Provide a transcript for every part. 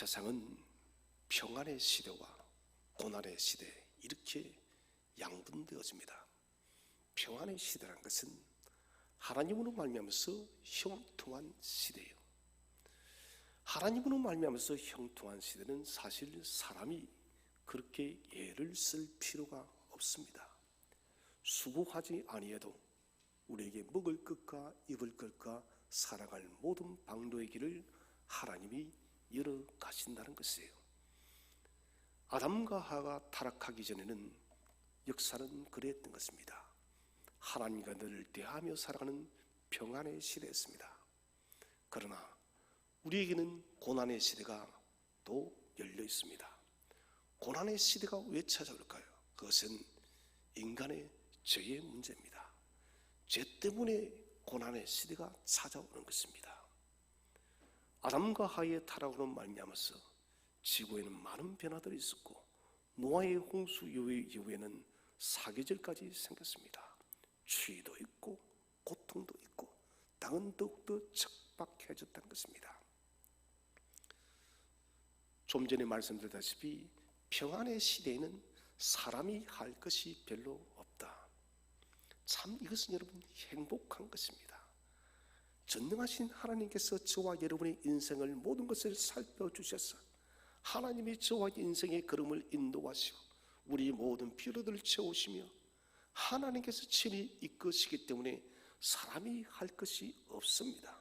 세상은 평안의 시대와 고난의 시대 이렇게 양분되어집니다. 평안의 시대라는 것은 하나님으로 말미암아서 형통한 시대예요. 하나님으로 말미암아서 형통한 시대는 사실 사람이 그렇게 애를 쓸 필요가 없습니다. 수고하지 아니해도 우리에게 먹을 것과 입을 것과 살아갈 모든 방도의 길을 하나님이 열어 가신다는 것이에요. 아담과 하와가 타락하기 전에는 역사는 그랬던 것입니다. 하나님과 늘 대하며 살아가는 평안의 시대였습니다. 그러나 우리에게는 고난의 시대가 또 열려 있습니다. 고난의 시대가 왜 찾아올까요? 그것은 인간의 죄의 문제입니다. 죄 때문에 고난의 시대가 찾아오는 것입니다. 아담과 하와의 타락으로 말미암아서 지구에는 많은 변화들이 있었고 노아의 홍수 이후에는 사계절까지 생겼습니다. 추위도 있고 고통도 있고 땅은 더욱더 척박해졌다는 것입니다. 좀 전에 말씀드렸다시피 평안의 시대에는 사람이 할 것이 별로 없다. 참 이것은 여러분 행복한 것입니다. 전능하신 하나님께서 저와 여러분의 인생을 모든 것을 살펴주셔서 하나님이 저와 인생의 걸음을 인도하시고 우리 모든 필요들을 채우시며 하나님께서 친히 이끄시기 때문에 사람이 할 것이 없습니다.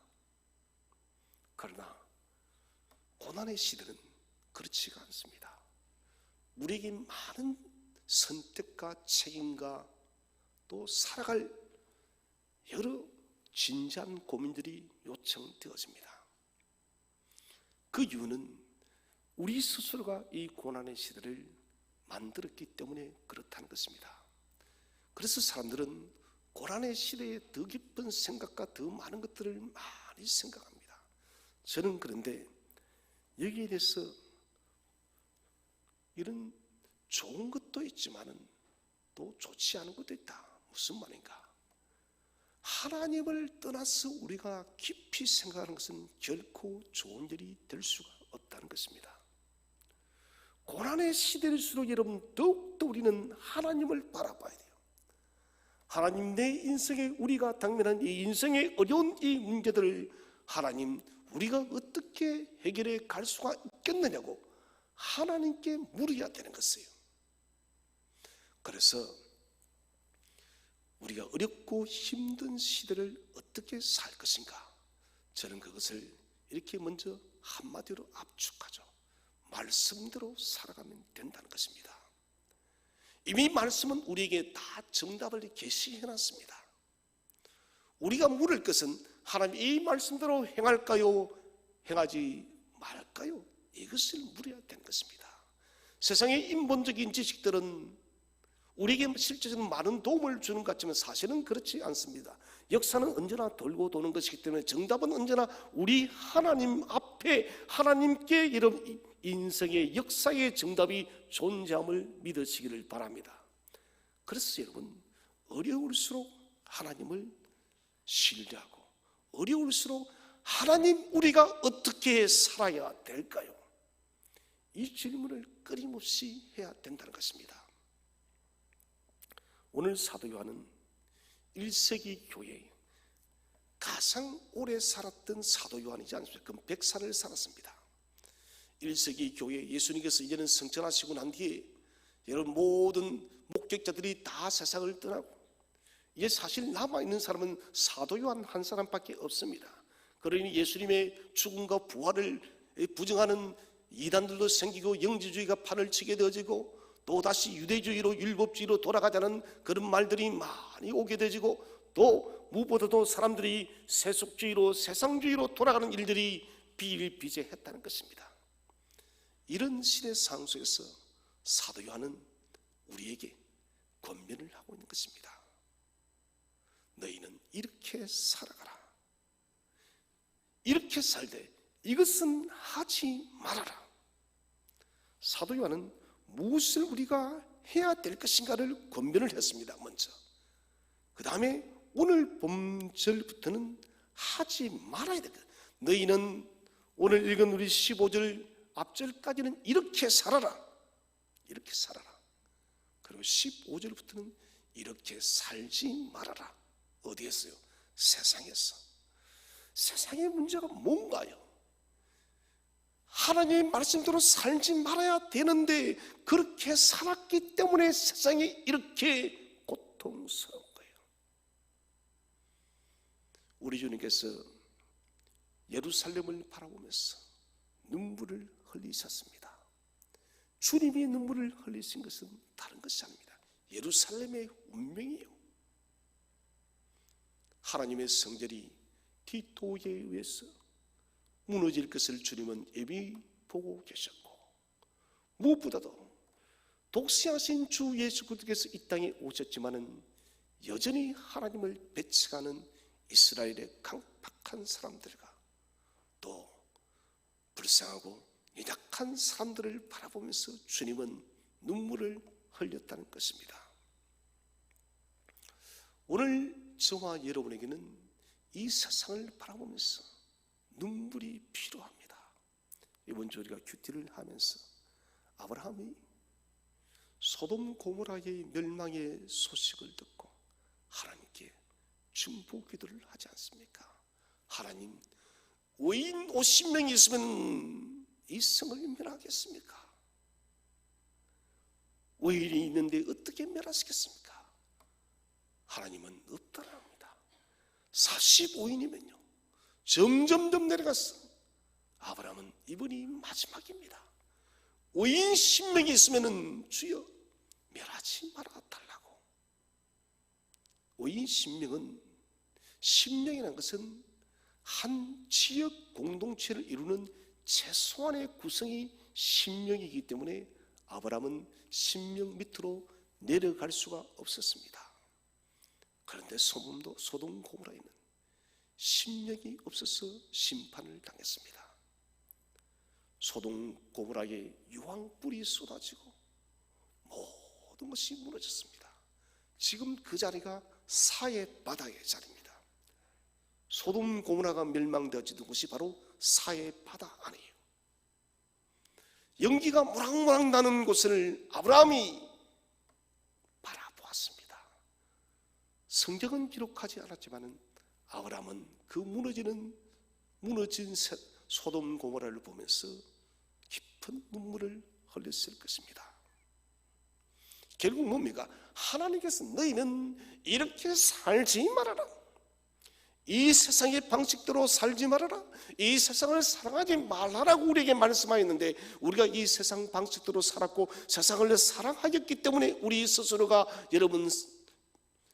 그러나 고난의 시대는 그렇지가 않습니다. 우리에게 많은 선택과 책임과 또 살아갈 여러 진지한 고민들이 요청되어집니다. 그 이유는 우리 스스로가 이 고난의 시대를 만들었기 때문에 그렇다는 것입니다. 그래서 사람들은 고난의 시대에 더 깊은 생각과 더 많은 것들을 많이 생각합니다. 저는 그런데 여기에 대해서 이런 좋은 것도 있지만은 또 좋지 않은 것도 있다. 무슨 말인가? 하나님을 떠나서 우리가 깊이 생각하는 것은 결코 좋은 일이 될 수가 없다는 것입니다. 고난의 시대일수록 여러분 더욱더 우리는 하나님을 바라봐야 돼요. 하나님, 내 인생에 우리가 당면한 이 인생의 어려운 이 문제들을 하나님, 우리가 어떻게 해결해 갈 수가 있겠느냐고 하나님께 물어야 되는 것이에요. 그래서 우리가 어렵고 힘든 시대를 어떻게 살 것인가? 저는 그것을 이렇게 먼저 한마디로 압축하죠. 말씀대로 살아가면 된다는 것입니다. 이미 말씀은 우리에게 다 정답을 계시해놨습니다. 우리가 물을 것은 하나님 이 말씀대로 행할까요? 행하지 말까요? 이것을 물어야 되는 것입니다. 세상의 인본적인 지식들은 우리에게 실제적으로 많은 도움을 주는 것 같지만 사실은 그렇지 않습니다. 역사는 언제나 돌고 도는 것이기 때문에 정답은 언제나 우리 하나님 앞에 하나님께 여러분 인생의 역사의 정답이 존재함을 믿으시기를 바랍니다. 그래서 여러분 어려울수록 하나님을 신뢰하고 어려울수록 하나님 우리가 어떻게 살아야 될까요? 이 질문을 끊임없이 해야 된다는 것입니다. 오늘 사도 요한은 1세기 교회에 가장 오래 살았던 사도 요한이지 않습니까? 그럼 100살을 살았습니다. 1세기 교회 예수님께서 이제는 승천하시고 난 뒤에 여러분 모든 목격자들이 다 세상을 떠나고 이제 사실 남아있는 사람은 사도 요한 한 사람밖에 없습니다. 그러니 예수님의 죽음과 부활을 부정하는 이단들도 생기고 영지주의가 판을 치게 되어지고 또다시 유대주의로 율법주의로 돌아가자는 그런 말들이 많이 오게 되지고 또 무엇보다도 사람들이 세속주의로 세상주의로 돌아가는 일들이 비일비재했다는 것입니다. 이런 시대 상황 속에서 사도 요한은 우리에게 권면을 하고 있는 것입니다. 너희는 이렇게 살아가라. 이렇게 살되 이것은 하지 말아라. 사도 요한은 무엇을 우리가 해야 될 것인가를 권면을 했습니다. 먼저 그 다음에 오늘 본절부터는 하지 말아야 될 것. 너희는 오늘 읽은 우리 15절 앞절까지는 이렇게 살아라, 이렇게 살아라. 그리고 15절부터는 이렇게 살지 말아라. 어디에서요? 세상에서. 세상의 문제가 뭔가요? 하나님의 말씀대로 살지 말아야 되는데 그렇게 살았기 때문에 세상이 이렇게 고통스러운 거예요. 우리 주님께서 예루살렘을 바라보면서 눈물을 흘리셨습니다. 주님이 눈물을 흘리신 것은 다른 것이 아닙니다. 예루살렘의 운명이에요. 하나님의 성전이 디도에 의해서 무너질 것을 주님은 이미 보고 계셨고, 무엇보다도 독생하신 주 예수 그리스도께서 이 땅에 오셨지만은 여전히 하나님을 배척하는 이스라엘의 강팍한 사람들과 또 불쌍하고 연약한 사람들을 바라보면서 주님은 눈물을 흘렸다는 것입니다. 오늘 저와 여러분에게는 이 세상을 바라보면서 눈물이 필요합니다. 이번 주 우리가 큐티를 하면서 아브라함이 소돔 고모라의 멸망의 소식을 듣고 하나님께 중보 기도를 하지 않습니까? 하나님, 의인 50명이 있으면 이 성을 멸하겠습니까? 의인이 있는데 어떻게 멸하시겠습니까? 하나님은 없다라 합니다. 45인이면요 점점점 내려갔어. 아브라함은 이번이 마지막입니다. 의인 10명이 있으면 주여 멸하지 말아 달라고. 의인 10명은 10명이라는 것은 한 지역 공동체를 이루는 최소한의 구성이 10명이기 때문에 아브라함은 10명 밑으로 내려갈 수가 없었습니다. 그런데 소돔 고모라에는 10명이 없어서 심판을 당했습니다. 소돔 고모라에 유황불이 쏟아지고 모든 것이 무너졌습니다. 지금 그 자리가 사해 바다의 자리입니다. 소돔 고모라가 멸망되어지던 곳이 바로 사해 바다 안이에요. 연기가 모락모락 나는 곳을 아브라함이 바라보았습니다. 성경은 기록하지 않았지만 아브라함은 그 무너진 소돔 고모라를 보면서 깊은 눈물을 흘렸을 것입니다. 결국 뭡니까? 하나님께서 너희는 이렇게 살지 말아라, 이 세상의 방식대로 살지 말아라, 이 세상을 사랑하지 말라라고 우리에게 말씀하였는데, 우리가 이 세상 방식대로 살았고 세상을 사랑하였기 때문에 우리 스스로가 여러분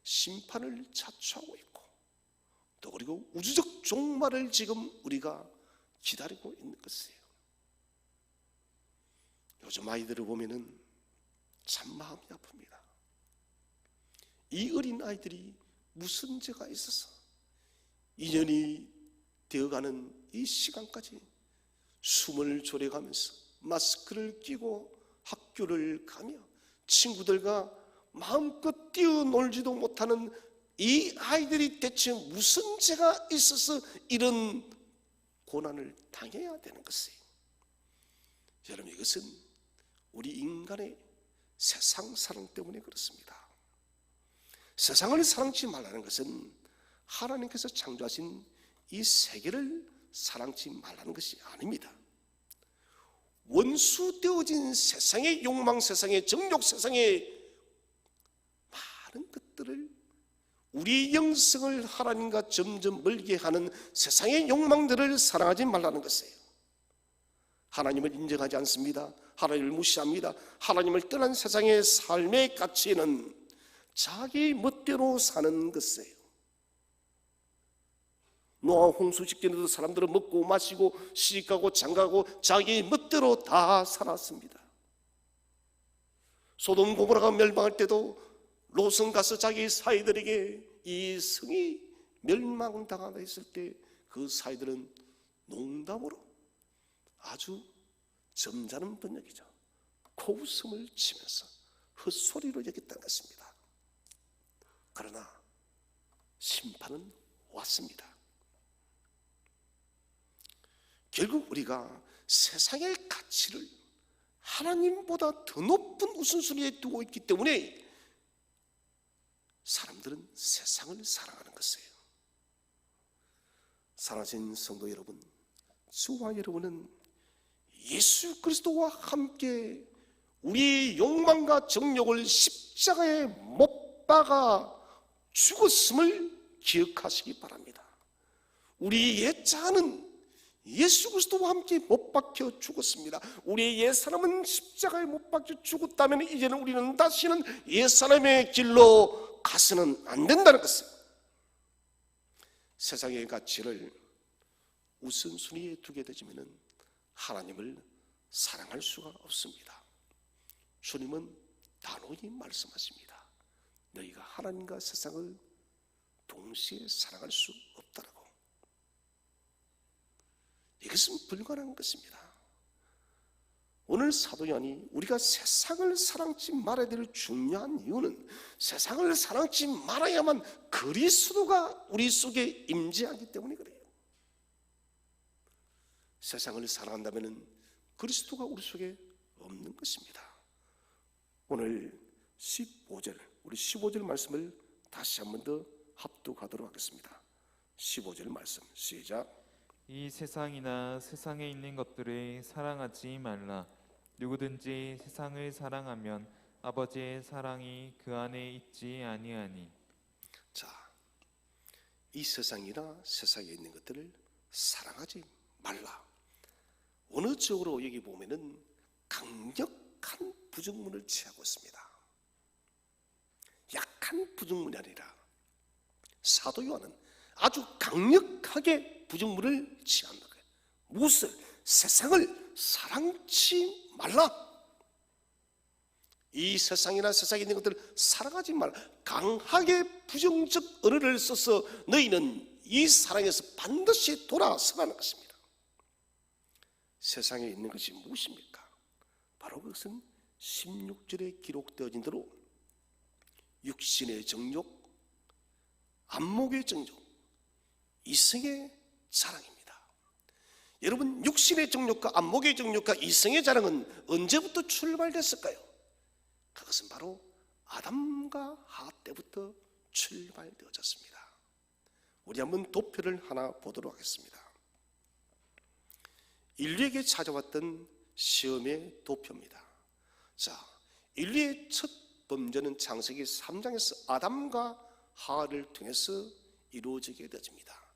심판을 자초하고 있고, 또 그리고 우주적 종말을 지금 우리가 기다리고 있는 것이에요. 요즘 아이들을 보면은 참 마음이 아픕니다. 이 어린 아이들이 무슨 죄가 있어서 2년이 되어가는 이 시간까지 숨을 졸여가면서 마스크를 끼고 학교를 가며 친구들과 마음껏 뛰어놀지도 못하는 이 아이들이 대체 무슨 죄가 있어서 이런 고난을 당해야 되는 것이에요. 여러분, 이것은 우리 인간의 세상 사랑 때문에 그렇습니다. 세상을 사랑치 말라는 것은 하나님께서 창조하신 이 세계를 사랑치 말라는 것이 아닙니다. 원수되어진 세상의 욕망, 세상의 정욕, 세상의 많은 것들을, 우리 영성을 하나님과 점점 멀게 하는 세상의 욕망들을 사랑하지 말라는 것이에요. 하나님을 인정하지 않습니다. 하나님을 무시합니다. 하나님을 떠난 세상의 삶의 가치는 자기 멋대로 사는 것이에요. 노아 홍수 직전에도 사람들은 먹고 마시고 시집가고 장가고 자기 멋대로 다 살았습니다. 소돔 고모라가 멸망할 때도 롯은 가서 자기 사이들에게 이 성이 멸망당하다 했을 때 그 사이들은 농담으로 아주 점잖은 번역이죠, 코웃음을 치면서 헛소리로 여겼다는 것입니다. 그러나 심판은 왔습니다. 결국 우리가 세상의 가치를 하나님보다 더 높은 우선순위에 두고 있기 때문에 사람들은 세상을 사랑하는 것이에요. 사랑하신 성도 여러분, 저와 여러분은 예수 그리스도와 함께 우리의 욕망과 정욕을 십자가에 못 박아 죽었음을 기억하시기 바랍니다. 우리의 옛자는 예수 그리스도와 함께 못 박혀 죽었습니다. 우리의 옛사람은 십자가에 못 박혀 죽었다면 이제는 우리는 다시는 옛사람의 길로 가서는 안 된다는 것을, 세상의 가치를 우선순위에 두게 되지면 하나님을 사랑할 수가 없습니다. 주님은 단호히 말씀하십니다. 너희가 하나님과 세상을 동시에 사랑할 수 없다라고. 이것은 불가능한 것입니다. 오늘 사도 요한이 우리가 세상을 사랑치 말아야 될 중요한 이유는 세상을 사랑치 말아야만 그리스도가 우리 속에 임재하기 때문에 그래요. 세상을 사랑한다면 그리스도가 우리 속에 없는 것입니다. 오늘 15절, 우리 15절 말씀을 다시 한 번 더 합독하도록 하겠습니다. 15절 말씀 시작. 이 세상이나 세상에 있는 것들을 사랑하지 말라. 누구든지 세상을 사랑하면 아버지의 사랑이 그 안에 있지 아니하니. 자, 이 세상이나 세상에 있는 것들을 사랑하지 말라. 어느 쪽으로 여기 보면은 강력한 부정문을 취하고 있습니다. 약한 부정문이 아니라 사도 요한은 아주 강력하게 부정문을 취한다. 무엇을? 세상을 사랑치 말라. 이 세상이나 세상에 있는 것들을 사랑하지 말라. 강하게 부정적 언어를 써서 너희는 이 사랑에서 반드시 돌아서라는 것입니다. 세상에 있는 것이 무엇입니까? 바로 그것은 16절에 기록되어진 대로 육신의 정욕, 안목의 정욕, 이성의 자랑입니다. 여러분, 육신의 정욕과 안목의 정욕과 이성의 자랑은 언제부터 출발됐을까요? 그것은 바로 아담과 하와 때부터 출발되어졌습니다. 우리 한번 도표를 하나 보도록 하겠습니다. 인류에게 찾아왔던 시험의 도표입니다. 자, 인류의 첫 범죄는 창세기 3장에서 아담과 하와를 통해서 이루어지게 되어집니다.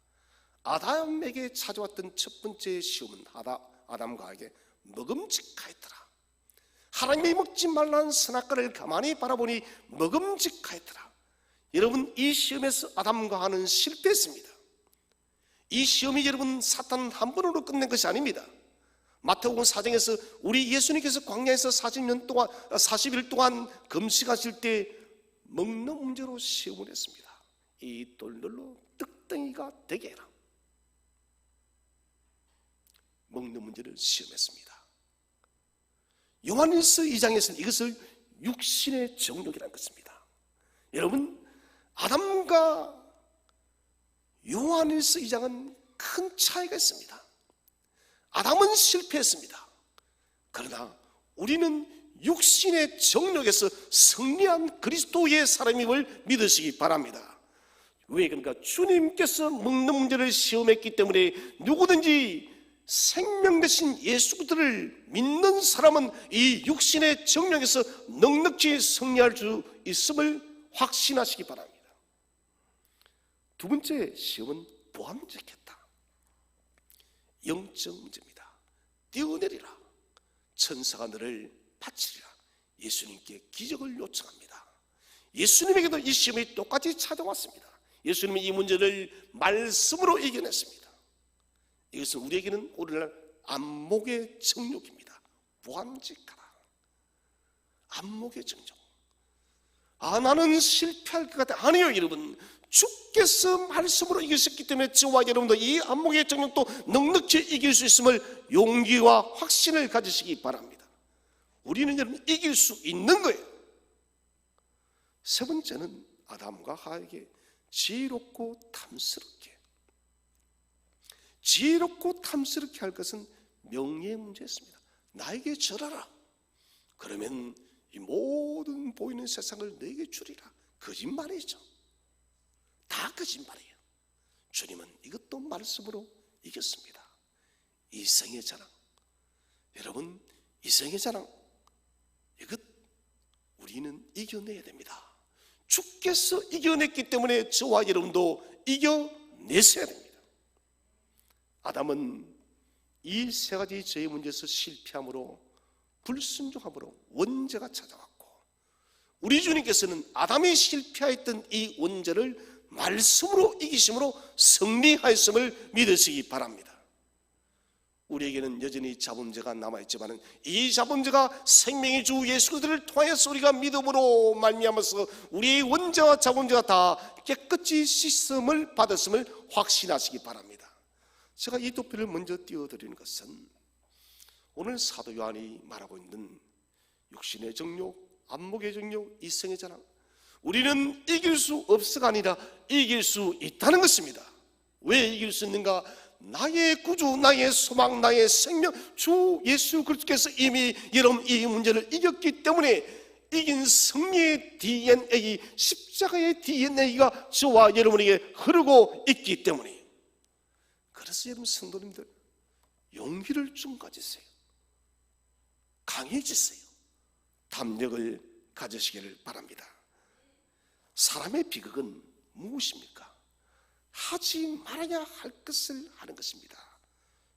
아담에게 찾아왔던 첫 번째 시험은 아담과 하와에게 먹음직하였더라. 하나님이 먹지 말라는 선악과를 가만히 바라보니 먹음직하였더라. 여러분, 이 시험에서 아담과 하와는 실패했습니다. 이 시험이 여러분 사탄 한 번으로 끝낸 것이 아닙니다. 마태복음 4장에서 우리 예수님께서 광야에서 40일 동안 금식하실 때 먹는 문제로 시험을 했습니다. 이 돌들로 떡덩이가 되게 해라. 먹는 문제를 시험했습니다. 요한일서 2장에서는 이것을 육신의 정욕이라는 것입니다. 여러분, 아담과 요한일서 2장은 큰 차이가 있습니다. 아담은 실패했습니다. 그러나 우리는 육신의 정욕에서 승리한 그리스도의 사람임을 믿으시기 바랍니다. 왜 그러니까 주님께서 먹는 문제를 시험했기 때문에 누구든지 생명 되신 예수 그리스도를 믿는 사람은 이 육신의 정욕에서 넉넉히 승리할 수 있음을 확신하시기 바랍니다. 두 번째 시험은 보암직했다. 영적 문제입니다. 뛰어내리라. 천사가 너를 바치리라. 예수님께 기적을 요청합니다. 예수님에게도 이 시험이 똑같이 찾아왔습니다. 예수님은 이 문제를 말씀으로 이겨냈습니다. 이것은 우리에게는 오늘날 안목의 정욕입니다. 보암직하라. 안목의 정욕. 나는 실패할 것 같아. 아니요, 여러분. 주께서 말씀으로 이기셨기 때문에 저와 여러분도 이 안목의 정욕도 넉넉히 이길 수 있음을 용기와 확신을 가지시기 바랍니다. 우리는 여러분 이길 수 있는 거예요. 세 번째는 아담과 하와에게 지혜롭고 탐스럽게 할 것은 명예의 문제였습니다. 나에게 절하라. 그러면 이 모든 보이는 세상을 너에게 주리라. 거짓말이죠. 다 거짓말이에요. 주님은 이것도 말씀으로 이겼습니다. 이성의 자랑. 여러분, 이성의 자랑, 이것 우리는 이겨내야 됩니다. 주께서 이겨냈기 때문에 저와 여러분도 이겨내셔야 됩니다. 아담은 이 세 가지 죄의 문제에서 실패함으로, 불순종함으로 원죄가 찾아왔고, 우리 주님께서는 아담이 실패하였던 이 원죄를 말씀으로 이기심으로 승리하였음을 믿으시기 바랍니다. 우리에게는 여전히 자범죄가 남아있지만 이 자범죄가 생명의 주 예수 그리스도를 통하여서 우리가 믿음으로 말미암아서 우리의 원죄와 자범죄가 다 깨끗이 씻음을 받았음을 확신하시기 바랍니다. 제가 이 도표를 먼저 띄워드리는 것은 오늘 사도 요한이 말하고 있는 육신의 정욕, 안목의 정욕, 이성의 자랑, 우리는 이길 수 없어가 아니라 이길 수 있다는 것입니다. 왜 이길 수 있는가? 나의 구주, 나의 소망, 나의 생명, 주 예수 그리스도께서 이미 여러분 이 문제를 이겼기 때문에 이긴 승리의 DNA, 십자가의 DNA가 저와 여러분에게 흐르고 있기 때문에, 그래서 여러분 성도님들 용기를 좀 가지세요. 강해지세요. 담력을 가지시기를 바랍니다. 사람의 비극은 무엇입니까? 하지 말아야 할 것을 하는 것입니다.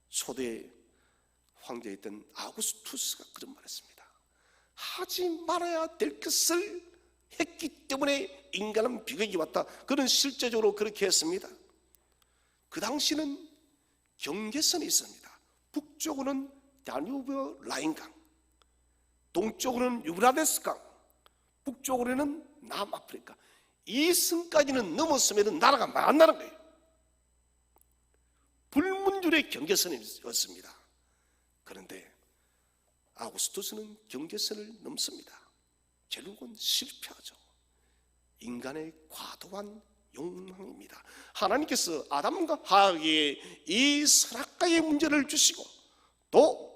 초대 황제였던 아우구스투스가 그런 말했습니다. 하지 말아야 될 것을 했기 때문에 인간은 비극이 왔다. 그는 실제적으로 그렇게 했습니다. 그 당시는 경계선이 있습니다. 북쪽으로는 다뉴브 라인강, 동쪽으로는 유브라데스 강, 북쪽으로는 남아프리카. 이 선까지는 넘었으면 나라가 망한다는 거예요. 불문율의 경계선이었습니다. 그런데 아우구스투스는 경계선을 넘습니다. 결국은 실패하죠. 인간의 과도한 욕망입니다. 하나님께서 아담과 하와에게 이 선악과의 문제를 주시고, 또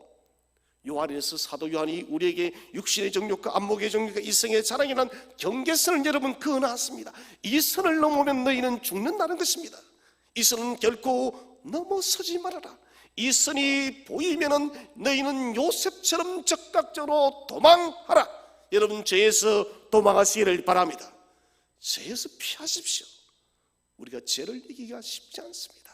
요한에서 사도 요한이 우리에게 육신의 정욕과 안목의 정욕과 이성의 자랑이라는 경계선을 여러분 그어놨습니다. 이 선을 넘으면 너희는 죽는다는 것입니다. 이 선은 결코 넘어서지 말아라. 이 선이 보이면 너희는 요셉처럼 적극적으로 도망하라. 여러분, 죄에서 도망하시기를 바랍니다. 죄에서 피하십시오. 우리가 죄를 이기기가 쉽지 않습니다.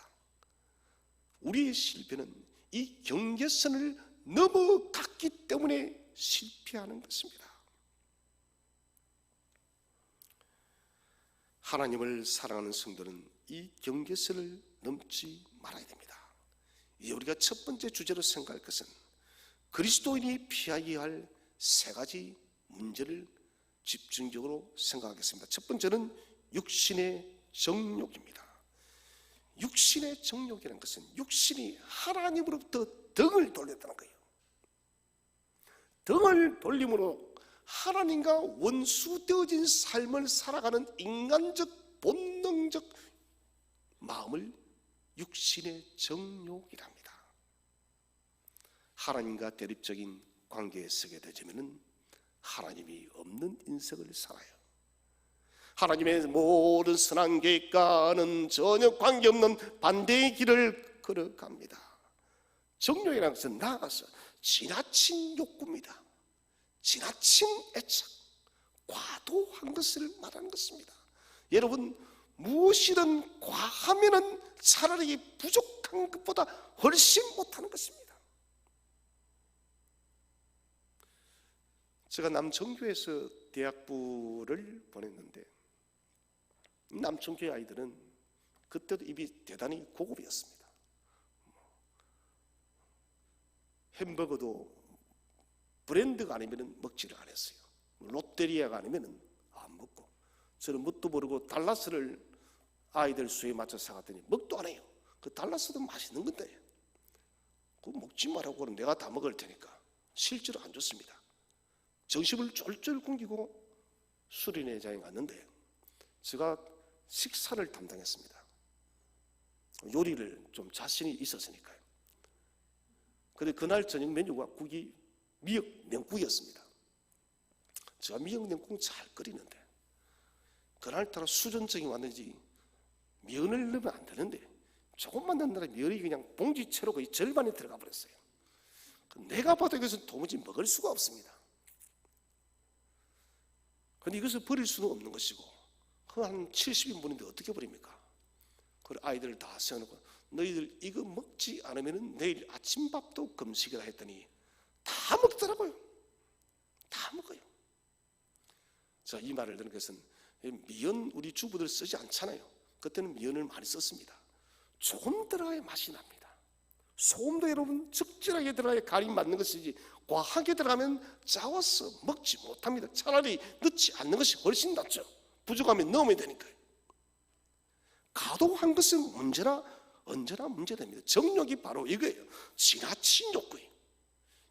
우리의 실패는 이 경계선을 넘어갔기 때문에 실패하는 것입니다. 하나님을 사랑하는 성도는 이 경계선을 넘지 말아야 됩니다. 이제 우리가 첫 번째 주제로 생각할 것은 그리스도인이 피하여야 할 세 가지 문제를 집중적으로 생각하겠습니다. 첫 번째는 육신의 정욕입니다. 육신의 정욕이라는 것은 육신이 하나님으로부터 등을 돌렸다는 거예요. 등을 돌림으로 하나님과 원수되어진 삶을 살아가는 인간적 본능적 마음을 육신의 정욕이랍니다. 하나님과 대립적인 관계에 서게 되면 하나님이 없는 인생을 살아요. 하나님의 모든 선한 계획과는 전혀 관계없는 반대의 길을 걸어갑니다. 정욕이라는 것은 나아가서 지나친 욕구입니다. 지나친 애착, 과도한 것을 말하는 것입니다. 여러분, 무엇이든 과하면은 차라리 부족한 것보다 훨씬 못하는 것입니다. 제가 남천교에서 대학부를 보냈는데, 남천교의 아이들은 그때도 입이 대단히 고급이었습니다. 햄버거도 브랜드가 아니면 먹지를 안 했어요. 롯데리아가 아니면 안 먹고, 저는 뭣도 모르고 달라스를 아이들 수에 맞춰 사갔더니 먹도 안 해요. 그 달라스도 맛있는 건데 그거 먹지 말라고, 내가 다 먹을 테니까. 실제로 안 좋습니다. 정신을 쫄쫄 굶기고 수련회장에 갔는데, 제가 식사를 담당했습니다. 요리를 좀 자신이 있었으니까요. 그런데 그날 저녁 메뉴가 국이 미역 냉국이었습니다. 제가 미역 냉국 잘 끓이는데 그날따라 수전증이 왔는지 면을 넣으면 안 되는데 조금만 넣느라 면이 그냥 봉지채로 거의 절반이 들어가 버렸어요. 내가 봐도 이것은 도무지 먹을 수가 없습니다. 그런데 이것을 버릴 수는 없는 것이고 한 70인분인데 어떻게 버립니까? 그리고 아이들을 다 세워놓고 너희들 이거 먹지 않으면 내일 아침밥도 금식이라 했더니 다 먹더라고요. 다 먹어요. 자, 이 말을 드는 것은 미연 우리 주부들 쓰지 않잖아요. 그때는 미연을 많이 썼습니다. 조금 들어가야 맛이 납니다. 소금도 여러분 적절하게 들어가야 간이 맞는 것이지 과하게 들어가면 짜워서 먹지 못합니다. 차라리 넣지 않는 것이 훨씬 낫죠. 부족하면 넣으면 되니까요. 과도한 것은 언제나 문제됩니다. 정욕이 바로 이거예요. 지나친 욕구예요.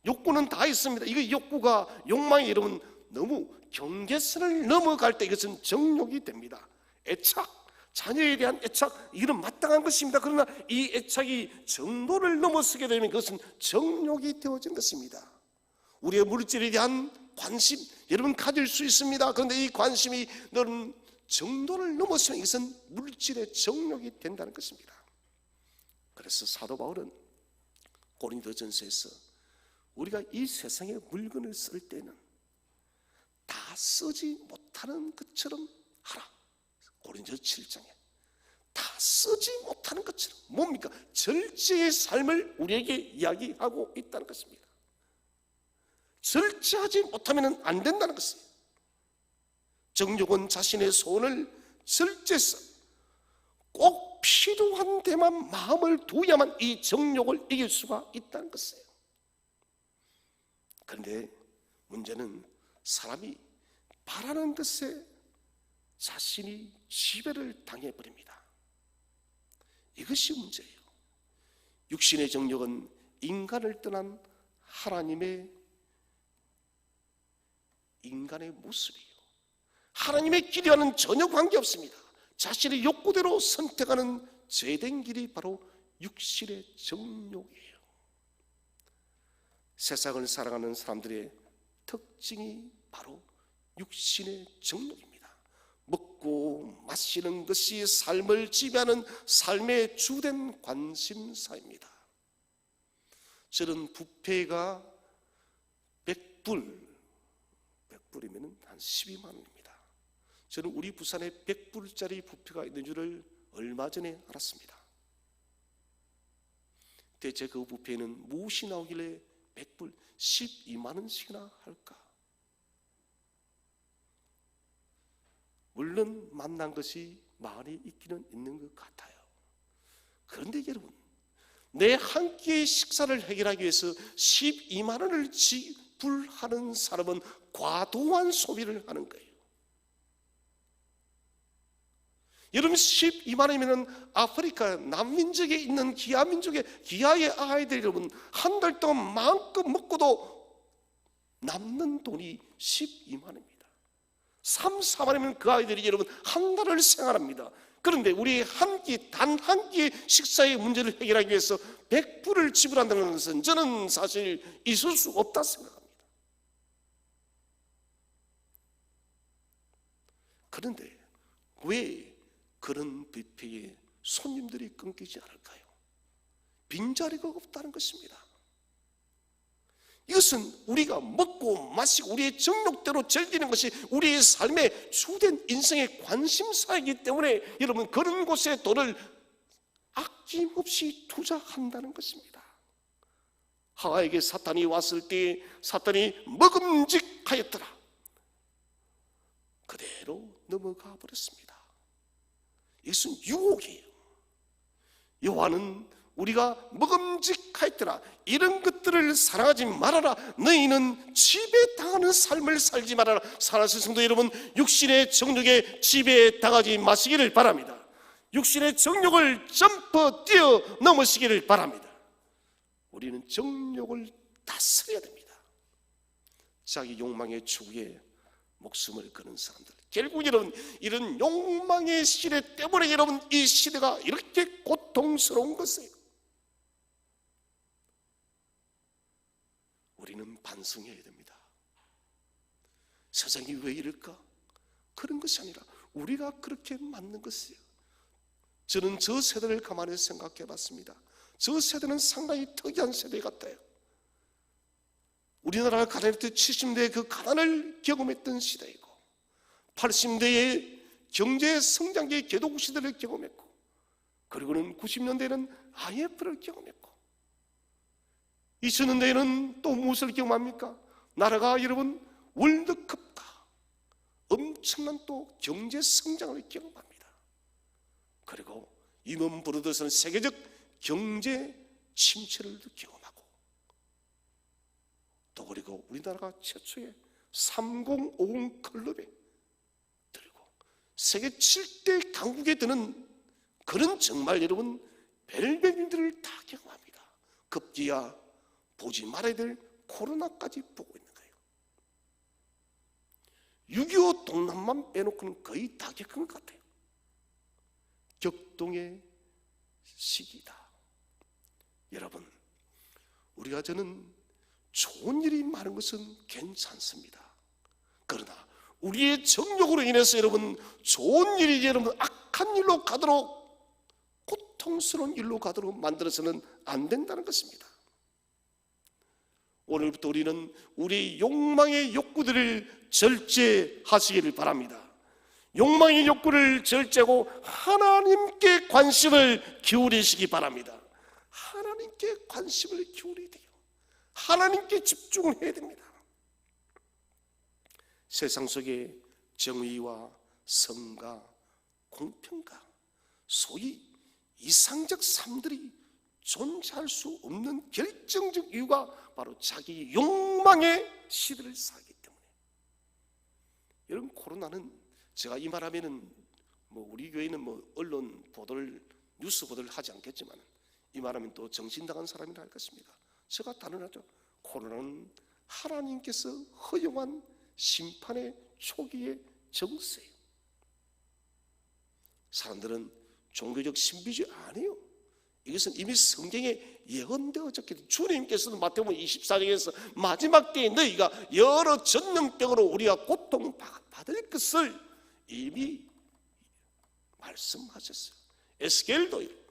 욕구는 다 있습니다. 이거 욕구가 욕망이 여러분 너무 경계선을 넘어갈 때 이것은 정욕이 됩니다. 애착, 자녀에 대한 애착, 이건 마땅한 것입니다. 그러나 이 애착이 정도를 넘어서게 되면 그것은 정욕이 되어진 것입니다. 우리의 물질에 대한 관심 여러분 가질 수 있습니다. 그런데 이 관심이 너는 정도를 넘어서면 이것은 물질의 정욕이 된다는 것입니다. 그래서 사도 바울은 고린도전서에서 우리가 이 세상의 물건을 쓸 때는 다 쓰지 못하는 것처럼 하라. 고린도서 7장에 다 쓰지 못하는 것처럼 뭡니까? 절제의 삶을 우리에게 이야기하고 있다는 것입니다. 절제하지 못하면 안 된다는 것입니다. 정욕은 자신의 소원을 절제해서 꼭 필요한 데만 마음을 두어야만 이 정욕을 이길 수가 있다는 것이에요. 그런데 문제는 사람이 바라는 것에 자신이 지배를 당해버립니다. 이것이 문제예요. 육신의 정욕은 인간을 떠난 인간의 모습이에요. 하나님의 길이와는 전혀 관계없습니다. 자신의 욕구대로 선택하는 죄된 길이 바로 육신의 정욕이에요. 세상을 살아가는 사람들의 특징이 바로 육신의 정욕입니다. 먹고 마시는 것이 삶을 지배하는 삶의 주된 관심사입니다. 저는 뷔페가 100불이면 한 12만 원입니다. 저는 우리 부산에 100불짜리 뷔페가 있는 줄을 얼마 전에 알았습니다. 대체 그 뷔페는 무엇이 나오길래 100불 12만 원씩이나 할까? 물론 만난 것이 많이 있기는 있는 것 같아요. 그런데 여러분, 내 한 끼의 식사를 해결하기 위해서 12만 원을 지불하는 사람은 과도한 소비를 하는 거예요. 여러분 12만 원이면 아프리카 남민족에 있는 기아의 아이들 여러분 한 달 동안 마음껏 먹고도 남는 돈이 12만 원입니다. 3, 4만 원이면 그 아이들이 여러분 한 달을 생활합니다. 그런데 우리 단 한 끼의 식사의 문제를 해결하기 위해서 100불을 지불한다는 것은 저는 사실 있을 수 없다 생각합니다. 그런데 왜 그런 뷔페에 손님들이 끊기지 않을까요? 빈자리가 없다는 것입니다. 이것은 우리가 먹고 마시고 우리의 정욕대로 즐기는 것이 우리의 삶의 주된 인생의 관심사이기 때문에 여러분 그런 곳에 돈을 아낌없이 투자한다는 것입니다. 하와에게 사탄이 왔을 때 사탄이 먹음직하였더라. 그대로 넘어가 버렸습니다. 이것은 유혹이에요. 여호와는 우리가 먹음직하였더라. 이런 것들을 사랑하지 말아라. 너희는 지배당하는 삶을 살지 말아라. 사랑하는 성도 여러분, 육신의 정욕에 지배당하지 마시기를 바랍니다. 육신의 정욕을 점퍼 뛰어 넘으시기를 바랍니다. 우리는 정욕을 다스려야 됩니다. 자기 욕망의 추구에 목숨을 거는 사람들, 결국 여러분 이런 욕망의 시대 때문에 여러분 이 시대가 이렇게 고통스러운 것이에요. 우리는 반성해야 됩니다. 세상이 왜 이럴까? 그런 것이 아니라 우리가 그렇게 맞는 것이에요. 저는 저 세대를 가만히 생각해 봤습니다. 저 세대는 상당히 특이한 세대 같아요. 우리나라가 가난할 때 70년대에 그 가난을 경험했던 시대이고, 80년대에 경제 성장기의 개도국 시대를 경험했고, 그리고는 90년대에는 IMF를 경험했고, 2000년대에는 또 무엇을 경험합니까? 나라가 여러분 월드컵과 엄청난 또 경제 성장을 경험합니다. 그리고 이먼 브로더스는 세계적 경제 침체를 경험하고, 또 그리고 우리나라가 최초의 3050 클럽에 들고 세계 7대 강국에 드는 그런 정말 여러분 벨벳들을 다 경험합니다. 급기야 보지 말아야 될 코로나까지 보고 있는 거예요. 6.25 동남만 빼놓고는 거의 다 겪은 것 같아요. 격동의 시기다. 여러분, 우리가 저는 좋은 일이 많은 것은 괜찮습니다. 그러나 우리의 정욕으로 인해서 여러분 좋은 일이 여러분 악한 일로 가도록, 고통스러운 일로 가도록 만들어서는 안 된다는 것입니다. 오늘부터 우리는 우리 욕망의 욕구들을 절제하시기를 바랍니다. 욕망의 욕구를 절제하고 하나님께 관심을 기울이시기 바랍니다. 하나님께 관심을 기울여야 돼요. 하나님께 집중을 해야 됩니다. 세상 속에 정의와 성과 공평과 소위 이상적 삶들이 존재할 수 없는 결정적 이유가 바로 자기 욕망의 시대를 살기 때문에. 여러분, 코로나는 제가 이 말하면은 우리 교회는 언론 보도를, 뉴스 보도를 하지 않겠지만, 이 말하면 또 정신당한 사람이라 할 것입니다. 제가 단언하죠. 코로나는 하나님께서 허용한 심판의 초기의 정세예요. 사람들은 종교적 신비주의 아니에요. 이것은 이미 성경에 예언되어졌기 때문에 주님께서는 마태복음 24장에서 마지막 때에 너희가 여러 전염병으로 우리가 고통받을 것을 이미 말씀하셨어요. 에스겔도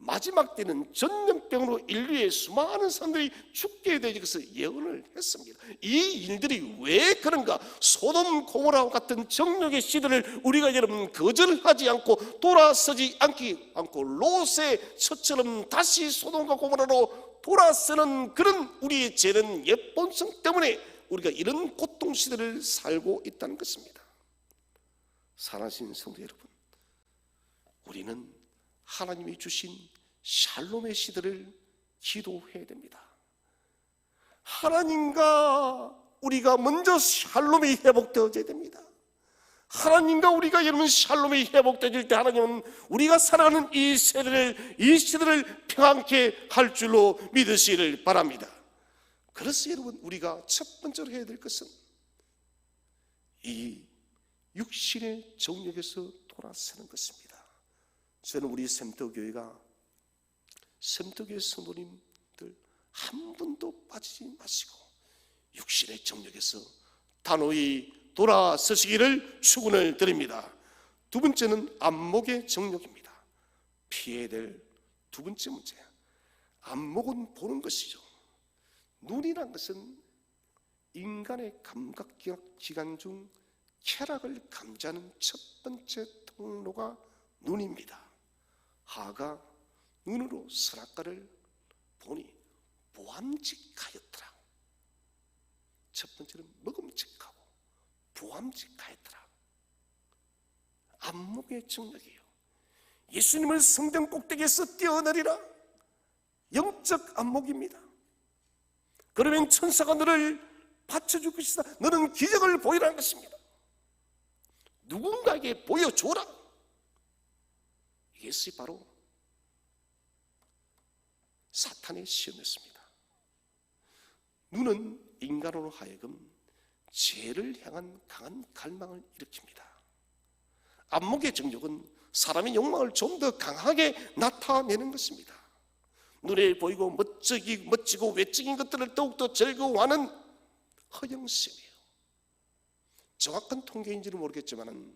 마지막 때는 전염병으로 인류의 수많은 사람들이 죽게 되지 것을 예언을 했습니다. 이 일들이 왜 그런가? 소돔 고모라와 같은 정욕의 시대를 우리가 여러분 거절하지 않고 돌아서지 않고 롯의 처처럼 다시 소돔과 고모라로 돌아서는 그런 우리의 죄는 옛본성 때문에 우리가 이런 고통 시대를 살고 있다는 것입니다. 사랑하신 성도 여러분, 우리는 하나님이 주신 샬롬의 시대를 기도해야 됩니다. 하나님과 우리가 먼저 샬롬이 회복되어져야 됩니다. 하나님과 우리가 여러분 샬롬이 회복되어질 때 하나님은 우리가 살아가는 이 시대를 평안케 할 줄로 믿으시기를 바랍니다. 그래서 여러분 우리가 첫 번째로 해야 될 것은 이 육신의 정욕에서 돌아서는 것입니다. 저는 우리 샘터교회가 샘터교회 성도님들 한 분도 빠지지 마시고 육신의 정욕에서 단호히 돌아서시기를 축원을 드립니다. 두 번째는 안목의 정욕입니다. 피해야 될 두 번째 문제, 안목은 보는 것이죠. 눈이란 것은 인간의 감각기관 중 쾌락을 감지하는 첫 번째 통로가 눈입니다. 하가 눈으로 선악과를 보니 보암직하였더라. 첫 번째는 먹음직하고 보암직하였더라. 안목의 정력이에요. 예수님을 성전 꼭대기에서 뛰어내리라. 영적 안목입니다. 그러면 천사가 너를 받쳐줄 것이다. 너는 기적을 보이라는 것입니다. 누군가에게 보여줘라. 이것이 바로 사탄의 시험이었습니다. 눈은 인간으로 하여금 죄를 향한 강한 갈망을 일으킵니다. 안목의 정욕은 사람의 욕망을 좀 더 강하게 나타내는 것입니다. 눈에 보이고 멋지고 외적인 것들을 더욱더 즐거워하는 허영심이에요. 정확한 통계인지는 모르겠지만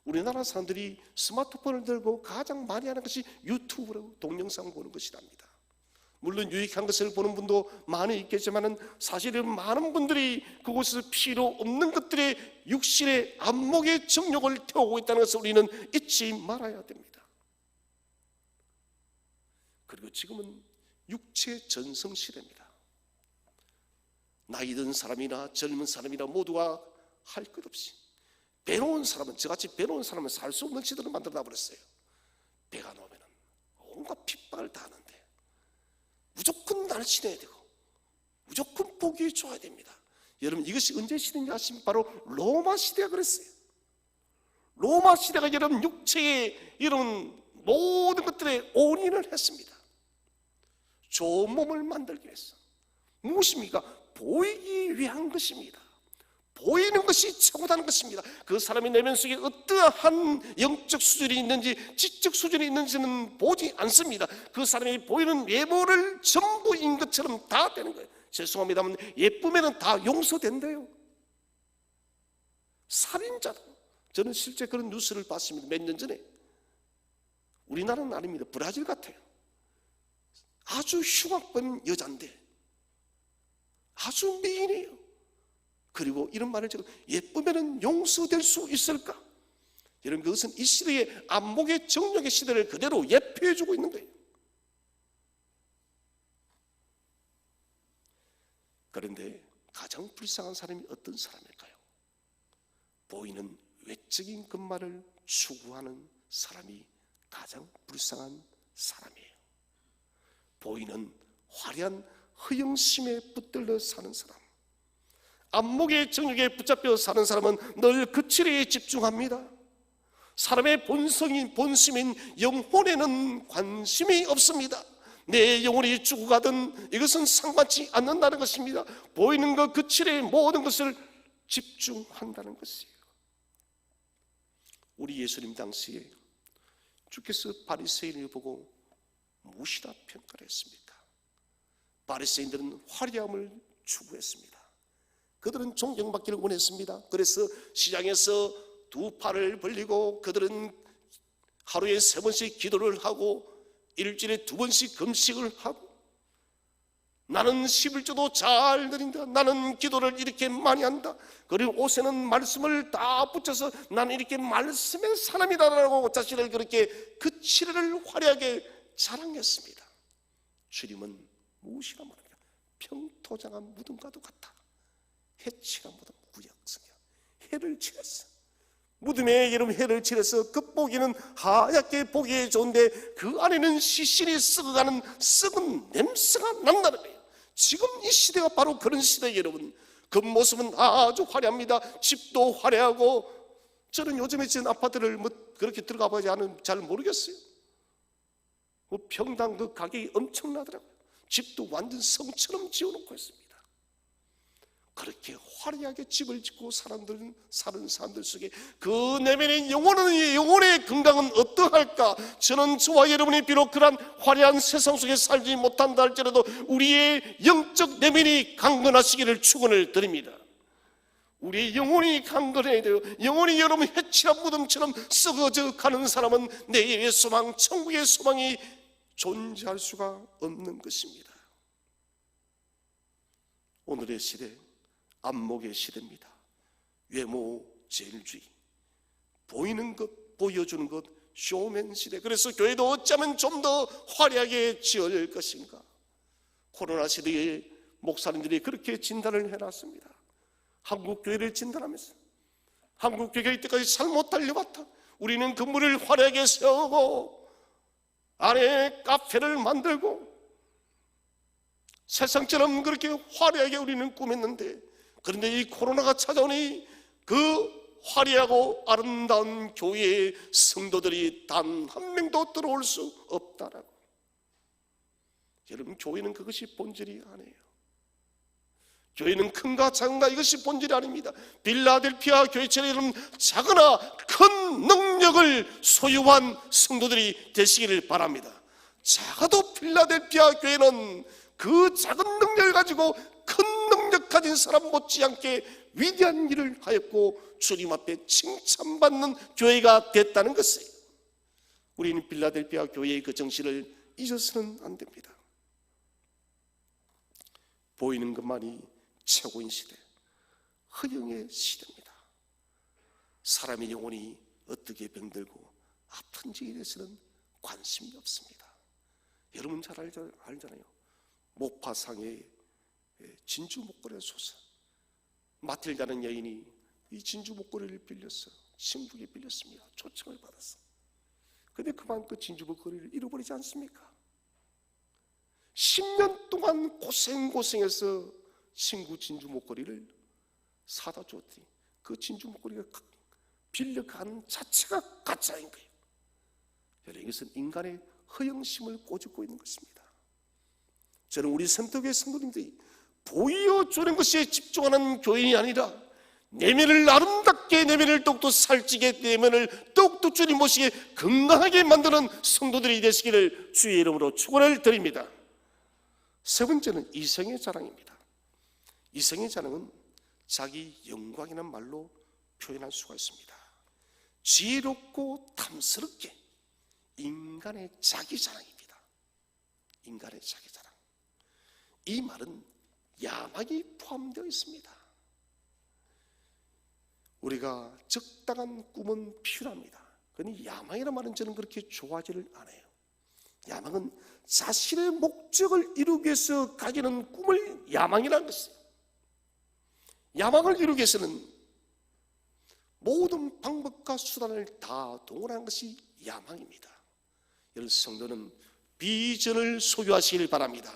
우리나라 사람들이 스마트폰을 들고 가장 많이 하는 것이 유튜브로 동영상 보는 것이랍니다. 물론 유익한 것을 보는 분도 많이 있겠지만 사실은 많은 분들이 그곳에서 필요 없는 것들의 육신의 안목의 정욕을 태우고 있다는 것을 우리는 잊지 말아야 됩니다. 그리고 지금은 육체 전성 시대입니다. 나이 든 사람이나 젊은 사람이나 모두가 할 것 없이 배로운 사람은, 저같이 배로운 사람은 살 수 없는 시대를 만들어 버렸어요. 배가 나오면 온갖 핍박을 다 하는데 무조건 날씬해야 되고 무조건 보기 좋아야 됩니다. 여러분, 이것이 언제 시대인지 아십니까? 바로 로마 시대가 그랬어요. 로마 시대가 여러분 육체의 이런 모든 것들에 올인을 했습니다. 좋은 몸을 만들기 위해서. 무엇입니까? 보이기 위한 것입니다. 보이는 것이 최고다는 것입니다. 그 사람의 내면 속에 어떠한 영적 수준이 있는지 지적 수준이 있는지는 보지 않습니다. 그 사람이 보이는 외모를 전부인 것처럼 다 되는 거예요. 죄송합니다만 예쁘면 다 용서된대요. 살인자도, 저는 실제 그런 뉴스를 봤습니다. 몇 년 전에. 우리나라는 아닙니다. 브라질 같아요. 아주 흉악범 여자인데 아주 미인이에요. 그리고 이런 말을 제가, 예쁘면 용서될 수 있을까? 여러분, 그것은 이 시대의 안목의 정욕의 시대를 그대로 예표해주고 있는 거예요. 그런데 가장 불쌍한 사람이 어떤 사람일까요? 보이는 외적인 것만을 추구하는 사람이 가장 불쌍한 사람이에요. 보이는 화려한 허영심에 붙들려 사는 사람, 안목의 정욕에 붙잡혀 사는 사람은 늘 그치리에 집중합니다. 사람의 본심인 영혼에는 관심이 없습니다. 내 영혼이 죽어가든 이것은 상관치 않는다는 것입니다. 보이는 것 그치리에 모든 것을 집중한다는 것이에요. 우리 예수님 당시에 주께서 바리새인을 보고 무엇이라 평가를 했습니까? 바리새인들은 화려함을 추구했습니다. 그들은 존경받기를 원했습니다. 그래서 시장에서 두 팔을 벌리고 그들은 하루에 3번씩 기도를 하고 일주일에 2번씩 금식을 하고, 나는 11조도 잘 드린다, 나는 기도를 이렇게 많이 한다, 그리고 옷에는 말씀을 다 붙여서 나는 이렇게 말씀의 사람이다라고 자신을 그렇게 그 치레를 화려하게 자랑했습니다. 주님은 무엇이라 말합니까? 평토장한 무덤과도 같다. 해칠한 무덤, 구약성경. 해를 칠했어. 무덤에 여러분 해를 칠해서 겉보기는 하얗게 보기에 좋은데 그 안에는 시신이 썩어가는 썩은 냄새가 난다는 거예요. 지금 이 시대가 바로 그런 시대예요. 여러분, 겉모습은 아주 화려합니다. 집도 화려하고, 저는 요즘에 지은 아파트를 그렇게 들어가 보지 않으면 잘 모르겠어요. 평당 그 가격이 엄청나더라고요. 집도 완전 성처럼 지어놓고 있습니다. 그렇게 화려하게 집을 짓고 사는 사람들 속에 그 내면의 영혼의 건강은 어떠할까? 저는 저와 여러분이 비록 그런 화려한 세상 속에 살지 못한다 할지라도 우리의 영적 내면이 강건하시기를 축원을 드립니다. 우리의 영혼이 강건해야 돼요. 영혼이 여러분 해칠한 무덤처럼 썩어져 가는 사람은 내일의 소망, 천국의 소망이 존재할 수가 없는 것입니다. 오늘의 시대, 안목의 시대입니다. 외모제일주의, 보이는 것, 보여주는 것, 쇼맨 시대. 그래서 교회도 어쩌면 좀 더 화려하게 지어질 것인가? 코로나 시대에 목사님들이 그렇게 진단을 해놨습니다. 한국 교회를 진단하면서 한국 교회가 이때까지 잘못 달려왔다. 우리는 건물을 화려하게 세우고 안에 카페를 만들고 세상처럼 그렇게 화려하게 우리는 꾸몄는데, 그런데 이 코로나가 찾아오니 그 화려하고 아름다운 교회의 성도들이 단 한 명도 들어올 수 없다라고. 여러분, 교회는 그것이 본질이 아니에요. 교회는 큰가 작은가 이것이 본질이 아닙니다. 빌라델피아 교회처럼 여러분 작으나 큰 능력을 소유한 성도들이 되시기를 바랍니다. 작아도 필라델피아 교회는 그 작은 능력을 가지고 큰 능력 가진 사람 못지않게 위대한 일을 하였고 주님 앞에 칭찬받는 교회가 됐다는 것이에요. 우리는 필라델피아 교회의 그 정신을 잊어서는 안 됩니다. 보이는 것만이 최고인 시대, 허영의 시대입니다. 사람의 영혼이 어떻게 병들고 아픈지에 대해서는 관심이 없습니다. 여러분 잘 알잖아요. 모파상의 진주 목걸이의 소설, 마틸다는 여인이 이 진주 목걸이를 빌렸어. 신부에게 빌렸습니다. 초청을 받았어. 근데 그만 그 진주 목걸이를 잃어버리지 않습니까? 10년 동안 고생해서 친구 진주 목걸이를 사다 줬더니 그 진주 목걸이가 빌려간 자체가 가짜인 거예요. 여러분, 이것은 인간의 허영심을 꼬집고 있는 것입니다. 저는 우리 센터교회 성도님들이 보여주는 것에 집중하는 교인이 아니라 내면을 아름답게, 내면을 똑똑 살찌게, 내면을 똑똑 주님 모시게 건강하게 만드는 성도들이 되시기를 주의 이름으로 축원을 드립니다. 세 번째는 이성의 자랑입니다. 이성의 자랑은 자기 영광이라는 말로 표현할 수가 있습니다. 지혜롭고 탐스럽게 인간의 자기 자랑입니다. 인간의 자기 자랑. 이 말은 야망이 포함되어 있습니다. 우리가 적당한 꿈은 필요합니다. 그러니 야망이라는 말은 저는 그렇게 좋아하지를 않아요. 야망은 자신의 목적을 이루기 위해서 가지는 꿈을 야망이라는 것이에요. 야망을 이루기 위해서는 모든 방법과 수단을 다 동원하는 것이 야망입니다. 여러분 성도는 비전을 소유하시길 바랍니다.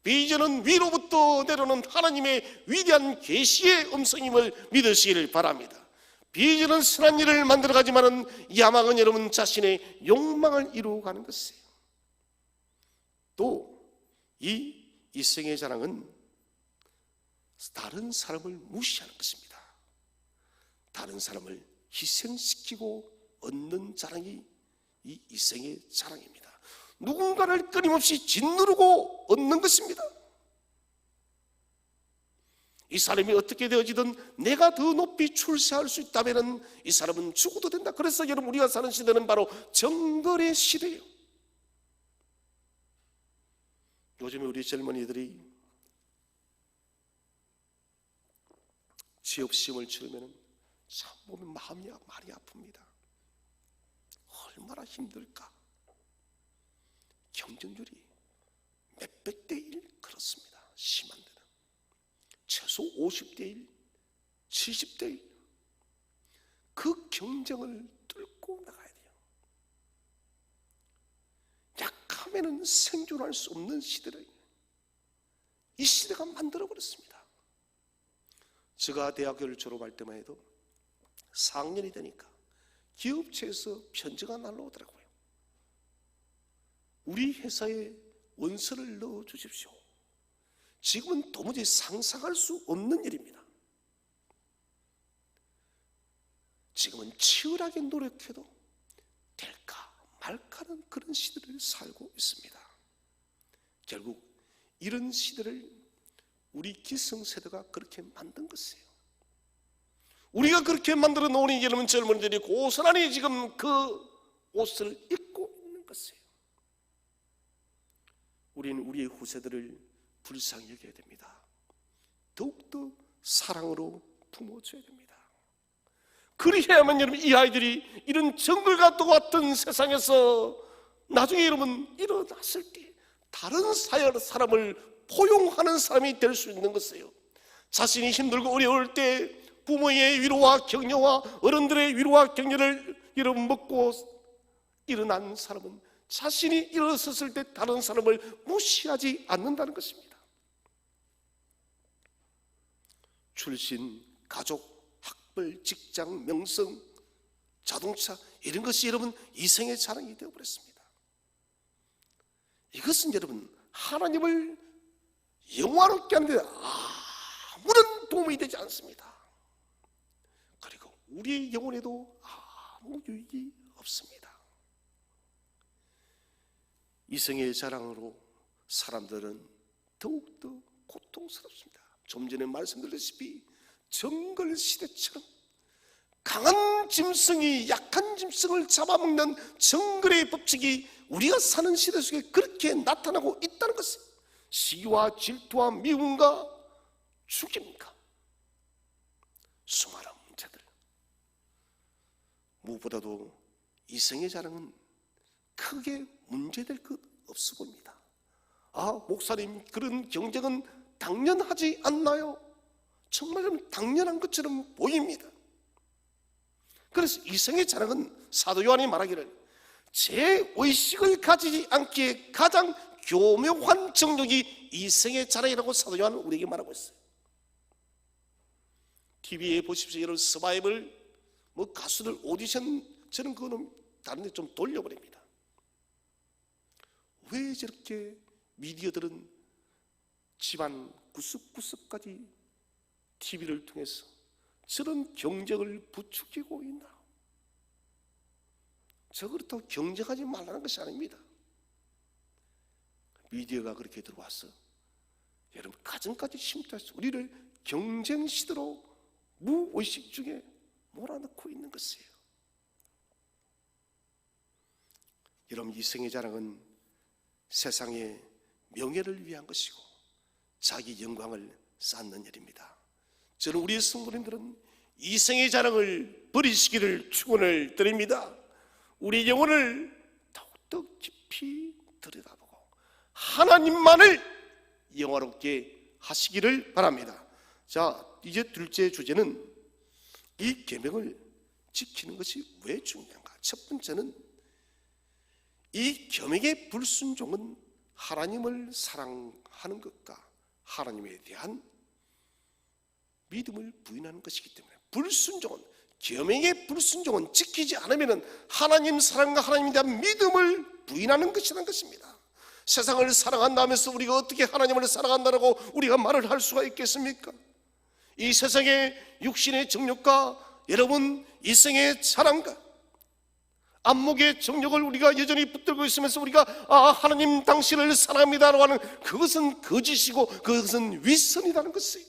비전은 위로부터 내려오는 하나님의 위대한 계시의 음성임을 믿으시길 바랍니다. 비전은 선한 일을 만들어가지만은 야망은 여러분 자신의 욕망을 이루어가는 것이에요. 또 이 이성의 자랑은 다른 사람을 무시하는 것입니다. 다른 사람을 희생시키고 얻는 자랑이 이 이성의 자랑입니다. 누군가를 끊임없이 짓누르고 얻는 것입니다. 이 사람이 어떻게 되어지든 내가 더 높이 출세할 수 있다면 이 사람은 죽어도 된다. 그래서 여러분 우리가 사는 시대는 바로 정글의 시대예요. 요즘에 우리 젊은이들이 취업시험을 치르면 참 보면 마음이 많이 아픕니다. 얼마나 힘들까. 경쟁률이 몇백 대 1 그렇습니다. 심한 데는 최소 50대 1, 70대 1. 그 경쟁을 뚫고 나가야 돼요. 약하면은 생존할 수 없는 시대를 이 시대가 만들어버렸습니다. 제가 대학교를 졸업할 때만 해도 4학년이 되니까 기업체에서 편지가 날라오더라고요. 우리 회사에 원서를 넣어주십시오. 지금은 도무지 상상할 수 없는 일입니다. 지금은 치열하게 노력해도 될까 말까는 그런 시대를 살고 있습니다. 결국 이런 시대를 우리 기성세대가 그렇게 만든 것이에요. 우리가 그렇게 만들어 놓으니 여러분 젊은이들이 고스란히 지금 그 옷을 입고 있는 것이에요. 우리는 우리의 후세들을 불쌍히 여겨야 됩니다. 더욱더 사랑으로 품어줘야 됩니다. 그리해야만 여러분 이 아이들이 이런 정글과 똑같은 세상에서 나중에 여러분 일어났을 때 다른 사람을 포용하는 사람이 될 수 있는 것이에요. 자신이 힘들고 어려울 때 부모의 위로와 격려와 어른들의 위로와 격려를 여러분 먹고 일어난 사람은 자신이 일어섰을 때 다른 사람을 무시하지 않는다는 것입니다. 출신, 가족, 학벌, 직장, 명성, 자동차 이런 것이 여러분 이생의 자랑이 되어버렸습니다. 이것은 여러분 하나님을 영화롭게 하는 데 아무런 도움이 되지 않습니다. 그리고 우리의 영혼에도 아무 유익이 없습니다. 이성의 자랑으로 사람들은 더욱더 고통스럽습니다. 좀 전에 말씀드렸다시피 정글 시대처럼 강한 짐승이 약한 짐승을 잡아먹는 정글의 법칙이 우리가 사는 시대 속에 그렇게 나타나고 있다는 것은 시기와 질투와 미움과 죽임과 수많은 문제들, 무엇보다도 이성의 자랑은 크게 문제될 것 없어 보입니다. 목사님, 그런 경쟁은 당연하지 않나요? 정말 당연한 것처럼 보입니다. 그래서 이성의 자랑은 사도 요한이 말하기를 제 의식을 가지지 않기에 가장 교묘한 정력이 이성의 자랑이라고 사도 요한은 우리에게 말하고 있어요. TV에 보십시오. 여러분, 서바이벌 가수들 오디션, 저는 그거는 다른 데 좀 돌려버립니다. 왜 저렇게 미디어들은 집안 구석구석까지 TV를 통해서 저런 경쟁을 부추기고 있나? 저 그렇다고 경쟁하지 말라는 것이 아닙니다. 미디어가 그렇게 들어와서 여러분 가정까지 침투해서 우리를 경쟁 시대로 무의식 중에 몰아넣고 있는 것이에요. 여러분, 이성의 자랑은 세상의 명예를 위한 것이고 자기 영광을 쌓는 일입니다. 저는 우리의 성도님들은 이성의 자랑을 버리시기를 축원을 드립니다. 우리 영혼을 더욱더 깊이 들여다보고 하나님만을 영화롭게 하시기를 바랍니다. 자, 이제 둘째 주제는 이 계명을 지키는 것이 왜 중요한가? 첫 번째는 이 계명의 불순종은 하나님을 사랑하는 것과 하나님에 대한 믿음을 부인하는 것이기 때문에 불순종은, 계명의 불순종은 지키지 않으면 하나님 사랑과 하나님에 대한 믿음을 부인하는 것이라는 것입니다. 세상을 사랑한다면서 우리가 어떻게 하나님을 사랑한다고 우리가 말을 할 수가 있겠습니까? 이 세상의 육신의 정욕과 여러분 이성의 사랑과 안목의 정욕을 우리가 여전히 붙들고 있으면서 우리가 하나님 당신을 사랑합니다라고 하는 그것은 거짓이고 그것은 윗선이라는 것이에요.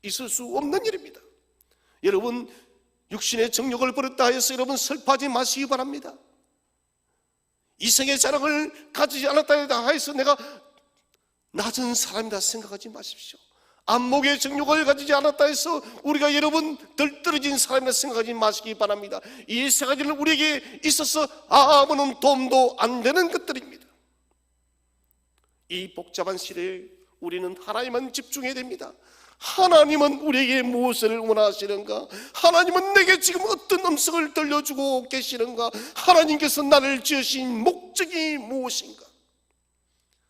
있을 수 없는 일입니다. 여러분, 육신의 정욕을 버렸다 해서 여러분 슬퍼하지 마시기 바랍니다. 이성의 자랑을 가지지 않았다 해서 내가 낮은 사람이다 생각하지 마십시오. 안목의 정욕을 가지지 않았다 해서 우리가 여러분 덜 떨어진 사람이라 생각하지 마시기 바랍니다. 이 세 가지는 우리에게 있어서 아무런 도움도 안 되는 것들입니다. 이 복잡한 시대에 우리는 하나님만 집중해야 됩니다. 하나님은 우리에게 무엇을 원하시는가? 하나님은 내게 지금 어떤 음성을 들려주고 계시는가? 하나님께서 나를 지으신 목적이 무엇인가?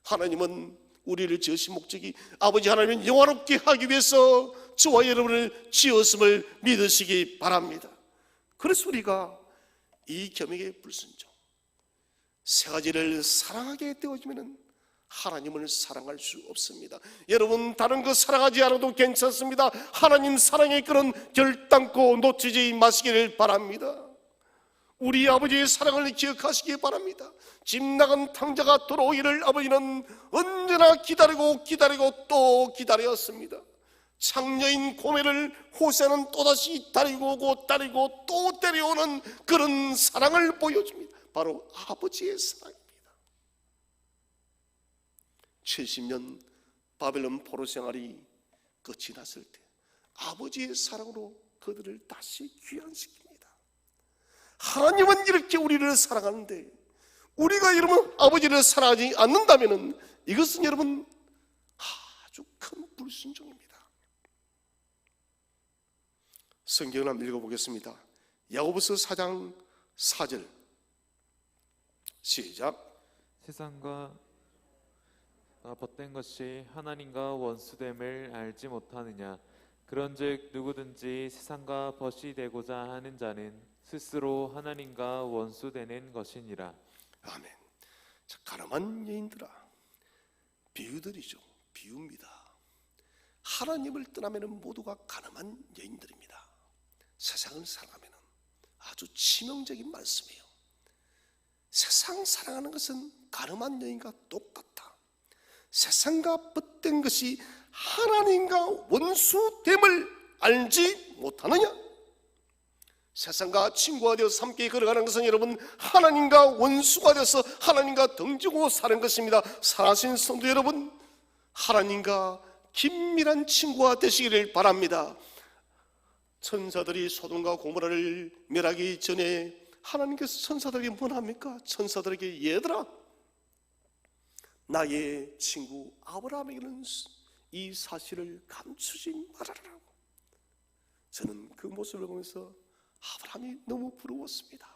하나님은 우리를 지으신 목적이 아버지 하나님은 영화롭게 하기 위해서 저와 여러분을 지었음을 믿으시기 바랍니다. 그래서 우리가 이 계명의 불순종, 세 가지를 사랑하게 되어지면 하나님을 사랑할 수 없습니다. 여러분, 다른 거 사랑하지 않아도 괜찮습니다. 하나님 사랑의 그런 결단코 놓치지 마시기를 바랍니다. 우리 아버지의 사랑을 기억하시기 바랍니다. 집 나간 탕자가 돌아오기를 아버지는 언제나 기다리고 또 기다렸습니다. 창녀인 고멜을 호세는 또다시 데리고 오고 또 데려오는 그런 사랑을 보여줍니다. 바로 아버지의 사랑입니다. 70년 바벨론 포로 생활이 끝이 났을 때 아버지의 사랑으로 그들을 다시 귀환시킵니다. 하나님은 이렇게 우리를 사랑하는데 우리가 여러분 아버지를 사랑하지 않는다면 이것은 여러분 아주 큰 불순종입니다. 성경을 한번 읽어보겠습니다. 야고보서 4장 4절 시작. 세상과 벗된 것이 하나님과 원수됨을 알지 못하느냐? 그런즉 누구든지 세상과 벗이 되고자 하는 자는 스스로 하나님과 원수되는 것이니라. 아멘. 자, 가늠한 여인들아, 비유들이죠. 비유입니다. 하나님을 떠나면 모두가 가늠한 여인들입니다. 세상을 사랑하면 아주 치명적인 말씀이에요. 세상 사랑하는 것은 가늠한 여인과 똑같다. 세상과 벗된 것이 하나님과 원수됨을 알지 못하느냐? 세상과 친구가 되어서 함께 걸어가는 것은 여러분 하나님과 원수가 되어서 하나님과 등지고 사는 것입니다. 사랑하신 성도 여러분, 하나님과 긴밀한 친구가 되시기를 바랍니다. 천사들이 소돔과 고모라를 멸하기 전에 하나님께서 천사들에게 뭘 합니까? 천사들에게 얘들아, 나의 친구 아브라함에게는 이 사실을 감추지 말아라라고. 저는 그 모습을 보면서 아브라함이 너무 부러웠습니다.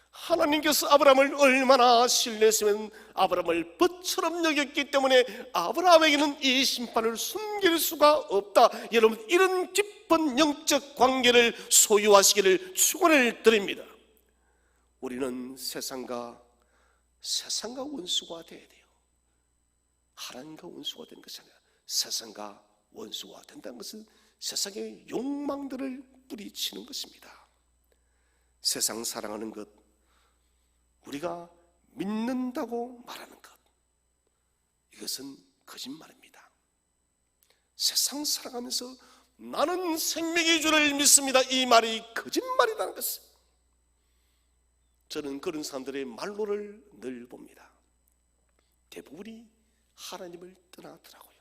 하나님께서 아브라함을 얼마나 신뢰했으면 아브라함을 벗처럼 여겼기 때문에 아브라함에게는 이 심판을 숨길 수가 없다. 여러분, 이런 깊은 영적 관계를 소유하시기를 축원을 드립니다. 우리는 세상과 원수가 되어야 돼요. 하나님과 원수가 되는 것이 아니라 세상과 원수가 된다는 것은 세상의 욕망들을 뿌리치는 것입니다. 세상 사랑하는 것, 우리가 믿는다고 말하는 것, 이것은 거짓말입니다. 세상 사랑하면서 나는 생명의 주를 믿습니다, 이 말이 거짓말이라는 것을 저는 그런 사람들의 말로를 늘 봅니다. 대부분이 하나님을 떠나더라고요.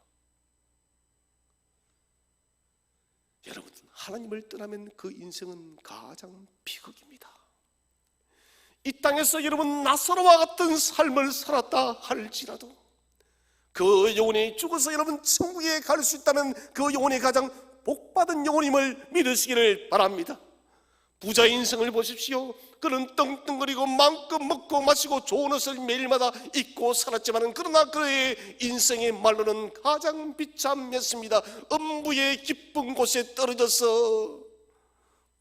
여러분, 하나님을 떠나면 그 인생은 가장 비극입니다. 이 땅에서 여러분 나사로와 같은 삶을 살았다 할지라도 그 영혼이 죽어서 여러분 천국에 갈 수 있다면 그 영혼이 가장 복받은 영혼임을 믿으시기를 바랍니다. 부자 인생을 보십시오. 그는 떵떵거리고 마음껏 먹고 마시고 좋은 옷을 매일마다 입고 살았지만 그러나 그의 인생의 말로는 가장 비참했습니다. 음부의 깊은 곳에 떨어져서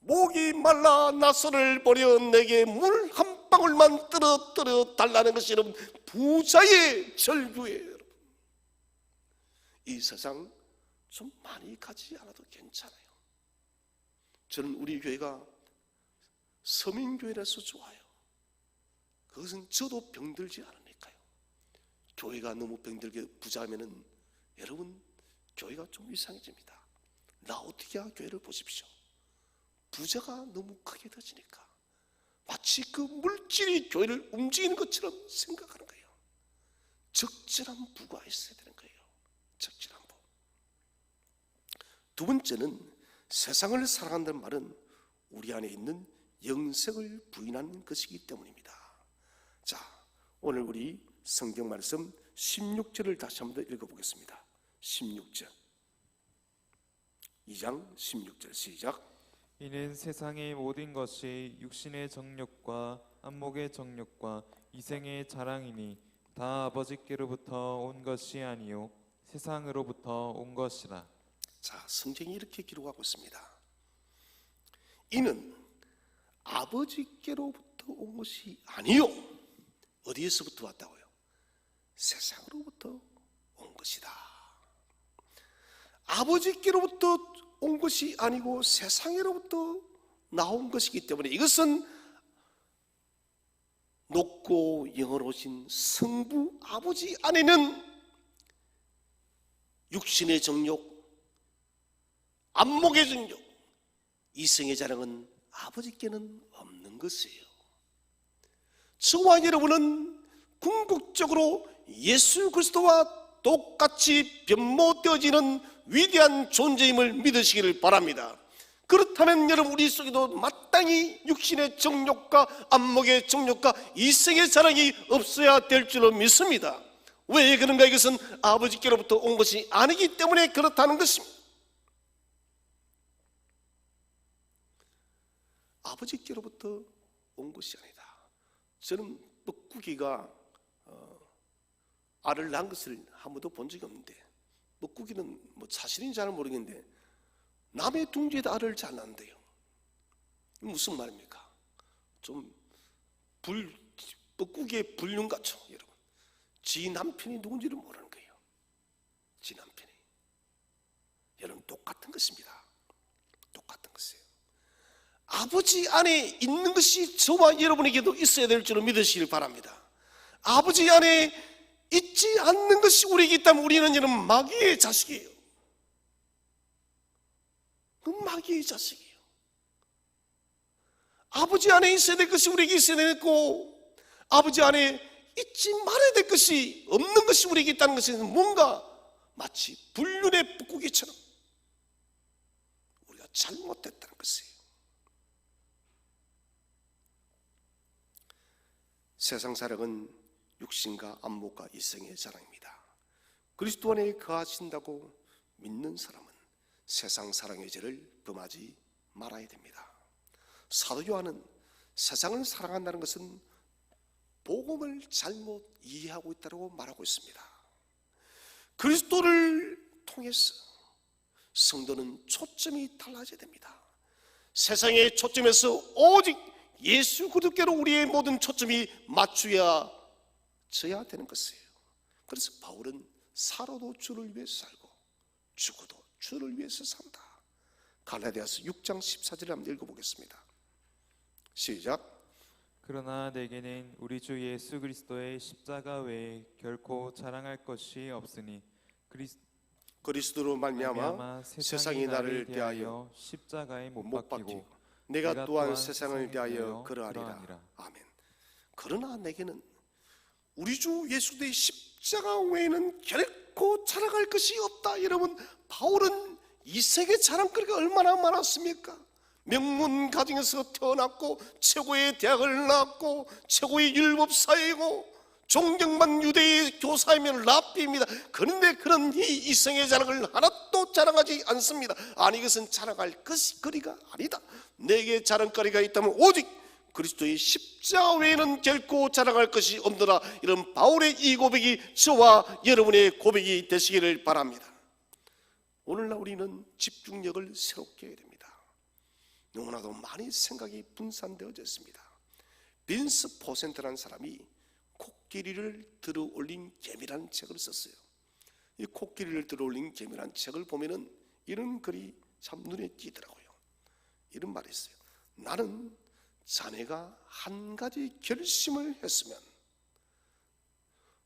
목이 말라 나선을 버려 내게 물 한 방울만 떨어 달라는 것이 여러분 부자의 절규예요. 여러분, 이 세상 좀 많이 가지 않아도 괜찮아요. 저는 우리 교회가 서민교회라서 좋아요. 그것은 저도 병들지 않으니까요. 교회가 너무 병들게 부자하면은 여러분 교회가 좀 이상해집니다. 라오디게아 교회를 보십시오. 부자가 너무 크게 터지니까 마치 그 물질이 교회를 움직이는 것처럼 생각하는 거예요. 적절한 부가 있어야 되는 거예요. 적절한 부. 두 번째는 세상을 사랑한다는 말은 우리 안에 있는 영생을 부인하는 것이기 때문입니다. 자, 오늘 우리 성경 말씀 16절을 다시 한번 더 읽어보겠습니다. 16절 2장 16절 시작. 이는 세상의 모든 것이 육신의 정욕과 안목의 정욕과 이생의 자랑이니 다 아버지께로부터 온 것이 아니요 세상으로부터 온 것이라. 자, 성경이 이렇게 기록하고 있습니다. 이는 아버지께로부터 온 것이 아니요. 어디에서부터 왔다고요? 세상으로부터 온 것이다. 아버지께로부터 온 것이 아니고 세상으로부터 나온 것이기 때문에 이것은 높고 영원하신 성부 아버지 안에는 육신의 정욕, 안목의 정욕, 이생의 자랑은 아버지께는 없는 것이에요. 저와 여러분은 궁극적으로 예수 그리스도와 똑같이 변모되어지는 위대한 존재임을 믿으시기를 바랍니다. 그렇다면 여러분 우리 속에도 마땅히 육신의 정욕과 안목의 정욕과 이생의 자랑이 없어야 될 줄로 믿습니다. 왜 그런가? 이것은 아버지께로부터 온 것이 아니기 때문에 그렇다는 것입니다. 아버지께로부터 온 것이 아니다. 저는 뻐꾸기가 알을 낳은 것을 한 번도 본 적이 없는데, 뻐꾸기는 뭐 사실인지 잘 모르겠는데 남의 둥지에다 알을 잘 낳는데요. 무슨 말입니까? 좀 뻐꾸기의 불륜같죠, 여러분. 지 남편이 누군지를 모르는 거예요. 지 남편이. 여러분 똑같은 것입니다. 똑같은 것이에요. 아버지 안에 있는 것이 저와 여러분에게도 있어야 될 줄을 믿으시길 바랍니다. 아버지 안에 있지 않는 것이 우리에게 있다면 우리는 이런 마귀의 자식이에요. 그 마귀의 자식이에요. 아버지 안에 있어야 될 것이 우리에게 있어야 되고, 아버지 안에 있지 말아야 될 것이 없는 것이 우리에게 있다는 것은 뭔가 마치 불륜의 북구기처럼 우리가 잘못됐다는 것이에요. 세상 사랑은 육신과 안목과 이성의 자랑입니다. 그리스도 안에 거하신다고 믿는 사람은 세상 사랑의 죄를 범하지 말아야 됩니다. 사도 요한은 세상을 사랑한다는 것은 복음을 잘못 이해하고 있다고 말하고 있습니다. 그리스도를 통해서 성도는 초점이 달라져야 됩니다. 세상의 초점에서 오직 예수 그리스도께로 우리의 모든 초점이 맞춰져야 되는 것이에요. 그래서 바울은 살아도 주를 위해서 살고 죽어도 주를 위해서 산다. 갈라디아서 6장 14절을 한번 읽어보겠습니다. 시작. 그러나 내게는 우리 주 예수 그리스도의 십자가 외에 결코 자랑할 것이 없으니 그리스도로 말미암아 세상이 나를 대하여 십자가에 못 박히고 박히고 내가 또한 세상을 대하여 그러하리라. 아멘. 그러나 내게는 우리 주 예수의 십자가 외에는 결코 자랑할 것이 없다. 여러분, 바울은 이 세계 자랑거리가 얼마나 많았습니까? 명문 가정에서 태어났고 최고의 대학을 나왔고 최고의 율법사이고 존경받는 유대의 교사이면 랍비입니다. 그런데 그런 이 이성의 자랑을 하나도 자랑하지 않습니다. 아니, 이것은 자랑할 거리가 아니다. 내게 자랑거리가 있다면 오직 그리스도의 십자가 외에는 결코 자랑할 것이 없노라. 이런 바울의 이 고백이 저와 여러분의 고백이 되시기를 바랍니다. 오늘날 우리는 집중력을 새롭게 해야 됩니다. 너무나도 많이 생각이 분산되어져 있습니다. 빈스 포센트라는 사람이 코끼리를 들어 올린 개미라는 책을 썼어요. 이 코끼리를 들어 올린 개미라는 책을 보면은 이런 글이 참 눈에 띄더라고요. 이런 말이 있어요. 나는 자네가 한 가지 결심을 했으면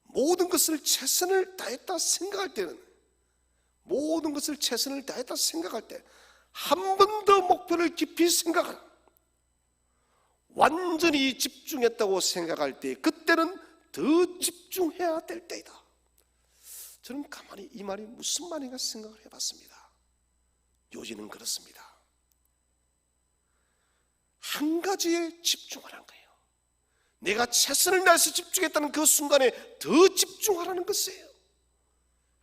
모든 것을 최선을 다했다 생각할 때는, 모든 것을 최선을 다했다 생각할 때 한 번 더 목표를 깊이 생각하라. 완전히 집중했다고 생각할 때 그때는 더 집중해야 될 때이다. 저는 가만히 이 말이 무슨 말인가 생각을 해봤습니다. 요지는 그렇습니다. 한 가지에 집중하라는 거예요. 내가 최선을 다해서 집중했다는 그 순간에 더 집중하라는 것이에요.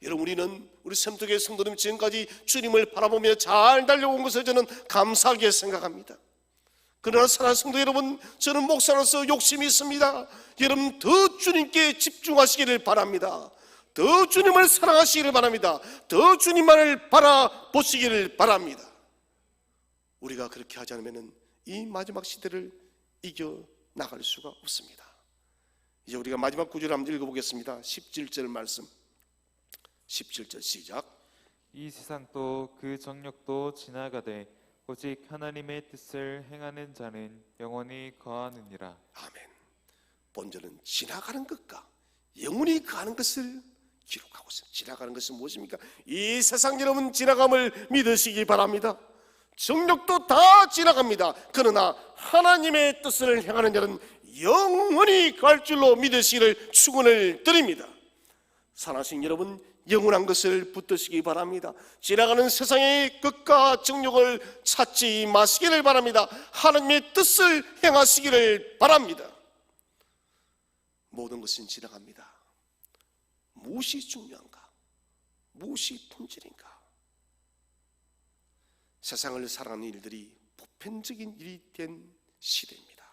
여러분, 우리 섬도교회 성도님 지금까지 주님을 바라보며 잘 달려온 것을 저는 감사하게 생각합니다. 그러나 사랑하는 성도 여러분, 저는 목사로서 욕심이 있습니다. 여러분, 더 주님께 집중하시기를 바랍니다. 더 주님을 사랑하시기를 바랍니다. 더 주님만을 바라보시기를 바랍니다. 우리가 그렇게 하지 않으면 이 마지막 시대를 이겨나갈 수가 없습니다. 이제 우리가 마지막 구절을 한번 읽어보겠습니다. 17절 말씀. 17절 시작. 이 세상도 그 정욕도 지나가되 오직 하나님의 뜻을 행하는 자는 영원히 거하느니라. 아멘. 본절은 지나가는 것과 영원히 거하는 것을 기록하고 있습니다. 지나가는 것은 무엇입니까? 이 세상 여러분 지나감을 믿으시기 바랍니다. 정욕도 다 지나갑니다. 그러나 하나님의 뜻을 행하는 자는 영원히 갈 줄로 믿으시기를 축원을 드립니다. 사랑하신 여러분, 영원한 것을 붙드시기 바랍니다. 지나가는 세상의 것과 정욕을 찾지 마시기를 바랍니다. 하나님의 뜻을 행하시기를 바랍니다. 모든 것은 지나갑니다. 무엇이 중요한가? 무엇이 본질인가? 세상을 살아가는 일들이 보편적인 일이 된 시대입니다.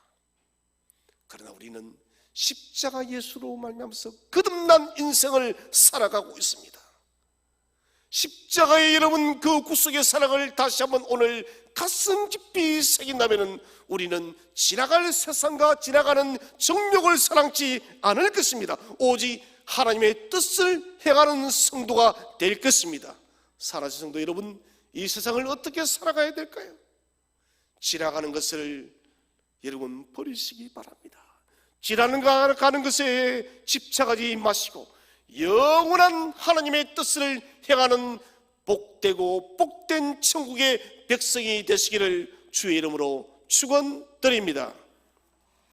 그러나 우리는 십자가 예수로 말미암아서 거듭난 인생을 살아가고 있습니다. 십자가의 여러분 그 구속의 사랑을 다시 한번 오늘 가슴 깊이 새긴다면 우리는 지나갈 세상과 지나가는 정욕을 사랑치 않을 것입니다. 오직 하나님의 뜻을 행하는 성도가 될 것입니다. 사랑하는 성도 여러분, 이 세상을 어떻게 살아가야 될까요? 지나가는 것을 여러분 버리시기 바랍니다. 지나가는 것에 집착하지 마시고 영원한 하나님의 뜻을 행하는 복되고 복된 천국의 백성이 되시기를 주의 이름으로 축원드립니다.